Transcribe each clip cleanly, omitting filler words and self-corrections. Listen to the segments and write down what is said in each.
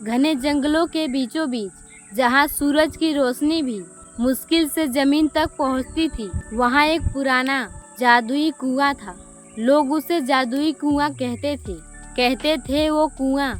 घने जंगलों के बीचों बीच जहाँ सूरज की रोशनी भी मुश्किल से जमीन तक पहुँचती थी, वहाँ एक पुराना जादुई कुआं था। लोग उसे जादुई कुआं कहते थे वो कुआं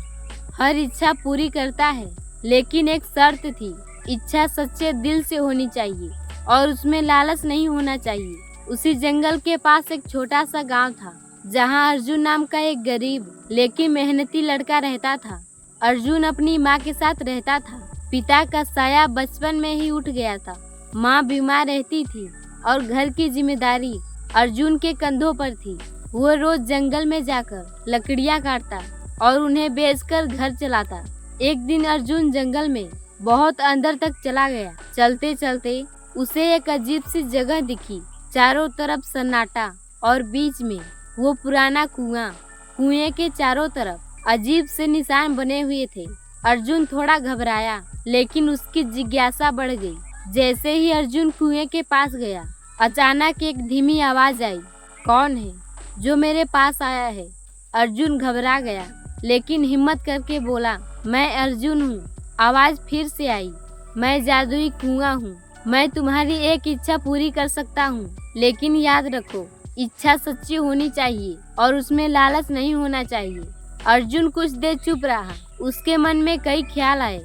हर इच्छा पूरी करता है, लेकिन एक शर्त थी। इच्छा सच्चे दिल से होनी चाहिए और उसमें लालच नहीं होना चाहिए। उसी जंगल के पास एक छोटा सा गांव था, जहां अर्जुन नाम का एक गरीब लेकिन मेहनती लड़का रहता था। अर्जुन अपनी माँ के साथ रहता था। पिता का साया बचपन में ही उठ गया था। माँ बीमार रहती थी और घर की जिम्मेदारी अर्जुन के कंधों पर थी। वो रोज जंगल में जाकर लकड़ियाँ काटता और उन्हें बेचकर घर चलाता। एक दिन अर्जुन जंगल में बहुत अंदर तक चला गया। चलते चलते उसे एक अजीब सी जगह दिखी। चारों तरफ सन्नाटा और बीच में वो पुराना कुआं। कुएं के चारों तरफ अजीब से निशान बने हुए थे। अर्जुन थोड़ा घबराया, लेकिन उसकी जिज्ञासा बढ़ गई। जैसे ही अर्जुन कुएं के पास गया, अचानक एक धीमी आवाज आई, कौन है जो मेरे पास आया है? अर्जुन घबरा गया, लेकिन हिम्मत करके बोला, मैं अर्जुन हूँ। आवाज फिर से आई, मैं जादुई कुआं हूँ। मैं तुम्हारी एक इच्छा पूरी कर सकता हूँ, लेकिन याद रखो, इच्छा सच्ची होनी चाहिए और उसमें लालच नहीं होना चाहिए। अर्जुन कुछ देर चुप रहा। उसके मन में कई ख्याल आए।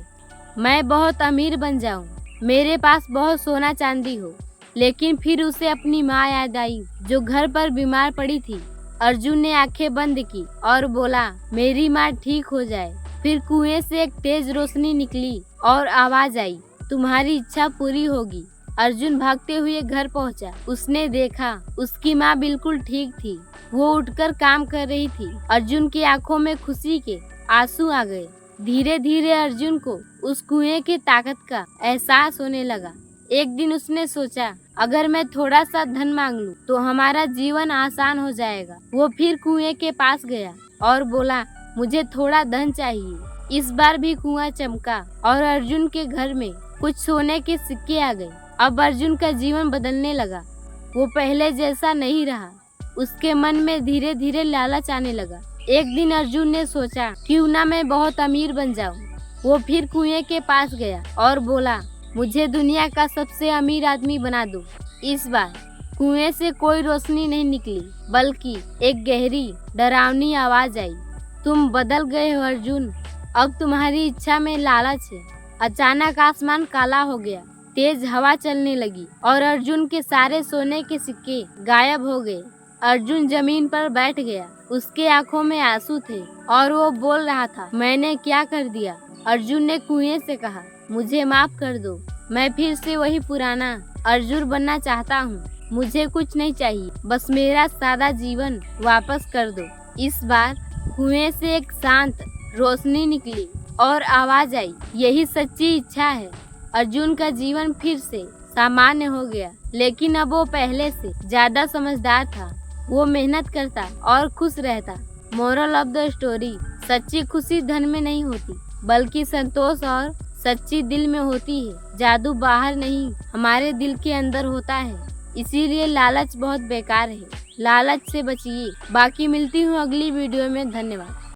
मैं बहुत अमीर बन जाऊं, मेरे पास बहुत सोना चांदी हो। लेकिन फिर उसे अपनी माँ याद आई, जो घर पर बीमार पड़ी थी। अर्जुन ने आंखें बंद की और बोला, मेरी माँ ठीक हो जाए। फिर कुएं से एक तेज रोशनी निकली और आवाज आई, तुम्हारी इच्छा पूरी होगी। अर्जुन भागते हुए घर पहुंचा। उसने देखा उसकी माँ बिल्कुल ठीक थी। वो उठकर काम कर रही थी। अर्जुन की आंखों में खुशी के आंसू आ गए। धीरे धीरे अर्जुन को उस कुएं की ताकत का एहसास होने लगा। एक दिन उसने सोचा, अगर मैं थोड़ा सा धन मांग लूं तो हमारा जीवन आसान हो जाएगा। वो फिर कुएं के पास गया और बोला, मुझे थोड़ा धन चाहिए। इस बार भी कुआं चमका और अर्जुन के घर में कुछ सोने के सिक्के आ गए। अब अर्जुन का जीवन बदलने लगा। वो पहले जैसा नहीं रहा। उसके मन में धीरे धीरे लालच आने लगा। एक दिन अर्जुन ने सोचा, क्यों ना मैं बहुत अमीर बन जाऊं। वो फिर कुएं के पास गया और बोला, मुझे दुनिया का सबसे अमीर आदमी बना दो। इस बार कुएं से कोई रोशनी नहीं निकली, बल्कि एक गहरी डरावनी आवाज आई, तुम बदल गए हो अर्जुन, अब तुम्हारी इच्छा में लालच है। अचानक आसमान काला हो गया। तेज हवा चलने लगी और अर्जुन के सारे सोने के सिक्के गायब हो गए। अर्जुन जमीन पर बैठ गया। उसके आंखों में आंसू थे और वो बोल रहा था, मैंने क्या कर दिया? अर्जुन ने कुएं से कहा, मुझे माफ कर दो। मैं फिर से वही पुराना अर्जुन बनना चाहता हूँ। मुझे कुछ नहीं चाहिए, बस मेरा सादा जीवन वापस कर दो। इस बार कुएं से एक शांत रोशनी निकली और आवाज आई, यही सच्ची इच्छा है। अर्जुन का जीवन फिर से सामान्य हो गया, लेकिन अब वो पहले से ज्यादा समझदार था। वो मेहनत करता और खुश रहता। मोरल ऑफ द स्टोरी, सच्ची खुशी धन में नहीं होती, बल्कि संतोष और सच्ची दिल में होती है। जादू बाहर नहीं, हमारे दिल के अंदर होता है। इसीलिए लालच बहुत बेकार है। लालच से बचिए। बाकी मिलती हूँ अगली वीडियो में। धन्यवाद।